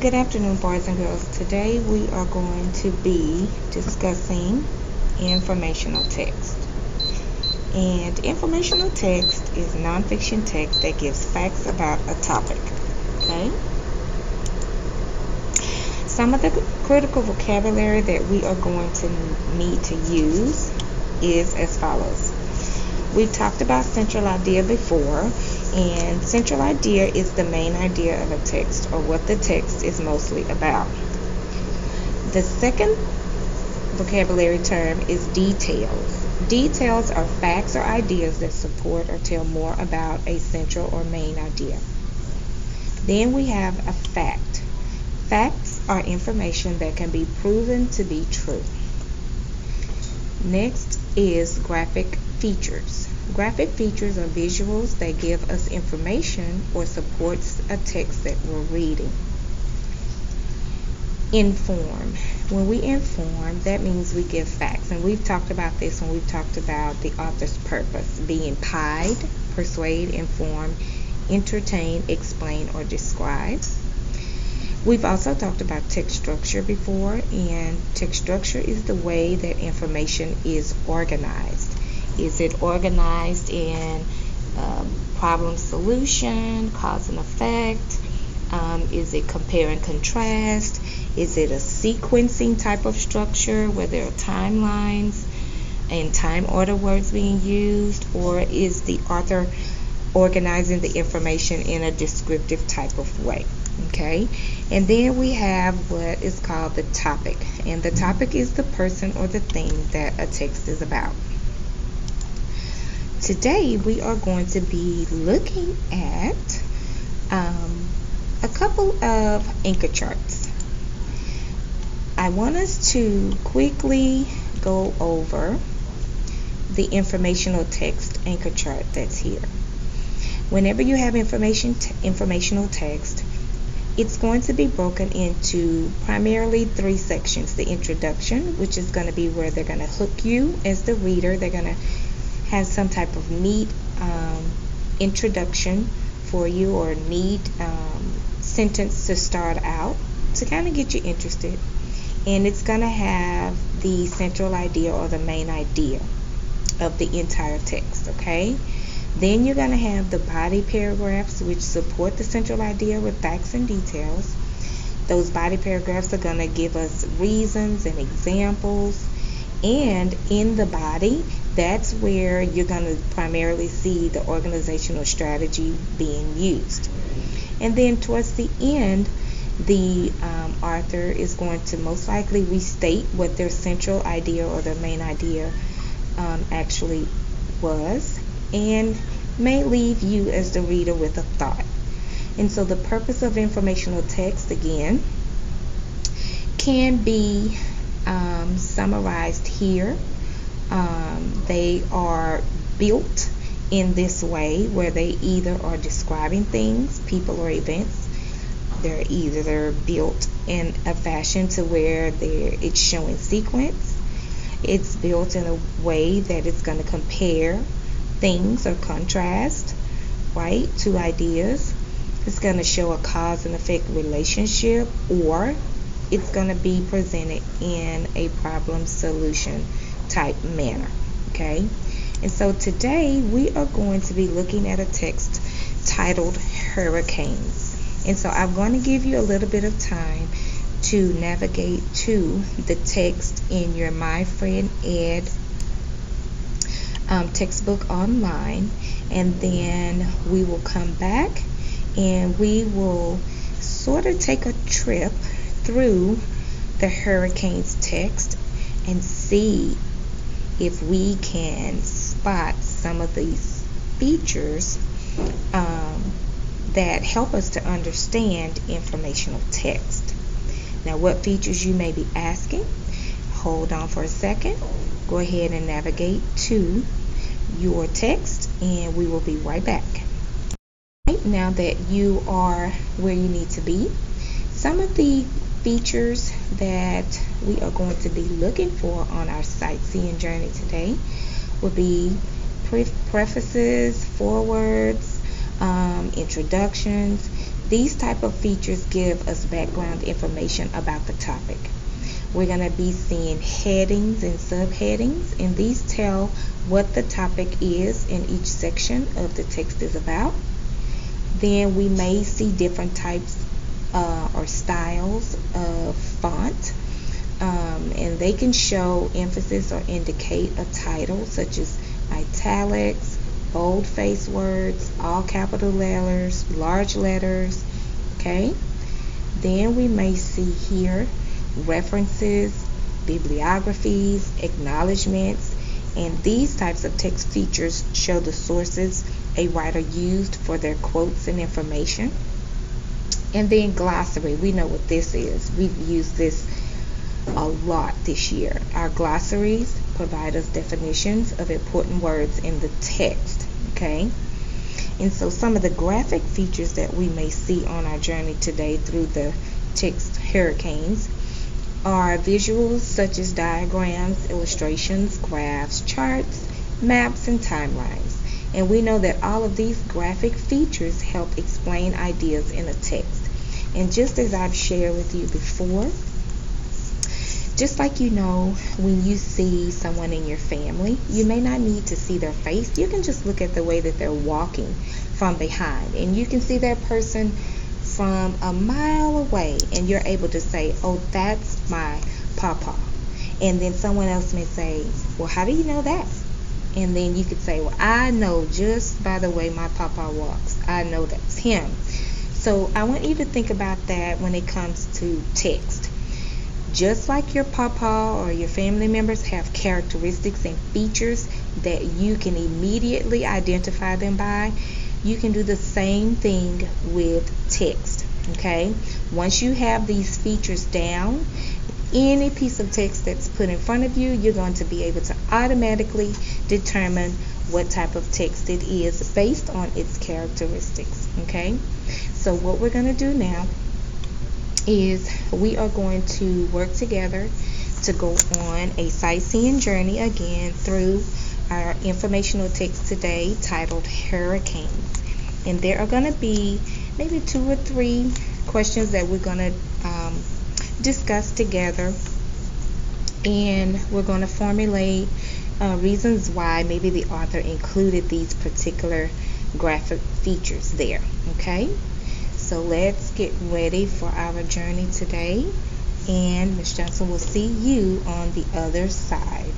Good afternoon, boys and girls. Today we are going to be discussing informational text. And informational text is nonfiction text that gives facts about a topic. Okay? Some of the critical vocabulary that we are going to need to use is as follows. We've talked about central idea before, and central idea is the main idea of a text, or what the text is mostly about. The second vocabulary term is details. Details are facts or ideas that support or tell more about a central or main idea. Then we have a fact. Facts are information that can be proven to be true. Next is graphic features. Graphic features are visuals that give us information or supports a text that we're reading. Inform. When we inform, that means we give facts. And we've talked about this when we've talked about the author's purpose, being pied, persuade, inform, entertain, explain, or describe. We've also talked about text structure before, and text structure is the way that information is organized. Is it organized in problem solution, cause and effect? Is it compare and contrast? Is it a sequencing type of structure where there are timelines and time order words being used? Or is the author organizing the information in a descriptive type of way? Okay, and then we have what is called the topic, and the topic is the person or the thing that a text is about. Today we are going to be looking at a couple of anchor charts. I want us to quickly go over the informational text anchor chart that's here. Whenever you have informational text, it's going to be broken into primarily 3 sections. The introduction, which is going to be where they're going to hook you as the reader. They're going to have some type of neat introduction for you, or neat sentence to start out to kind of get you interested. And it's going to have the central idea or the main idea of the entire text, okay? Then you're going to have the body paragraphs, which support the central idea with facts and details. Those body paragraphs are going to give us reasons and examples. And in the body, that's where you're going to primarily see the organizational strategy being used. And then towards the end, the author is going to most likely restate what their central idea or their main idea actually was, and may leave you as the reader with a thought. And so the purpose of informational text, again, can be summarized here. They are built in this way where they either are describing things, people, or events. They're either built in a fashion to where it's showing sequence. It's built in a way that it's going to compare things or contrast, right, two ideas. It's going to show a cause and effect relationship, or it's going to be presented in a problem solution type manner, okay? And so today we are going to be looking at a text titled Hurricanes. And so I'm going to give you a little bit of time to navigate to the text in your My Friend Ed textbook online, and then we will come back and we will sort of take a trip through the Hurricanes text and see if we can spot some of these features that help us to understand informational text. Now, what features you may be asking? Hold on for a second. Go ahead and navigate to your text, and we will be right back. Right, now that you are where you need to be, some of the features that we are going to be looking for on our sightseeing journey today will be prefaces, forewords, introductions, These type of features give us background information about the topic. We're going to be seeing headings and subheadings, and these tell what the topic is in each section of the text is about. Then we may see different types or styles of font, and they can show emphasis or indicate a title, such as italics, bold-faced words, all capital letters, large letters. Okay. Then we may see here references, bibliographies, acknowledgments, and these types of text features show the sources a writer used for their quotes and information. And then glossary, we know what this is. We've used this a lot this year. Our glossaries provide us definitions of important words in the text. Okay. And so some of the graphic features that we may see on our journey today through the text hurricanes are visuals such as diagrams, illustrations, graphs, charts, maps, and timelines. And we know that all of these graphic features help explain ideas in a text. And just as I've shared with you before, just like when you see someone in your family, you may not need to see their face. You can just look at the way that they're walking from behind, and you can see that person from a mile away, and you're able to say, oh, that's my papa. And then someone else may say, well, how do you know that? And then you could say, well, I know just by the way my papa walks, I know that's him. So I want you to think about that when it comes to text. Just like your papa or your family members have characteristics and features that you can immediately identify them by, you can do the same thing with text. Okay? Once you have these features down, any piece of text that's put in front of you, you're going to be able to automatically determine what type of text it is based on its characteristics. Okay? So what we're going to do now is we are going to work together to go on a sightseeing journey again through our informational text today titled Hurricanes. And there are going to be maybe 2 or 3 questions that we're going to discuss together, and we're going to formulate reasons why maybe the author included these particular graphic features there. Okay? So let's get ready for our journey today, and Ms. Johnson will see you on the other side.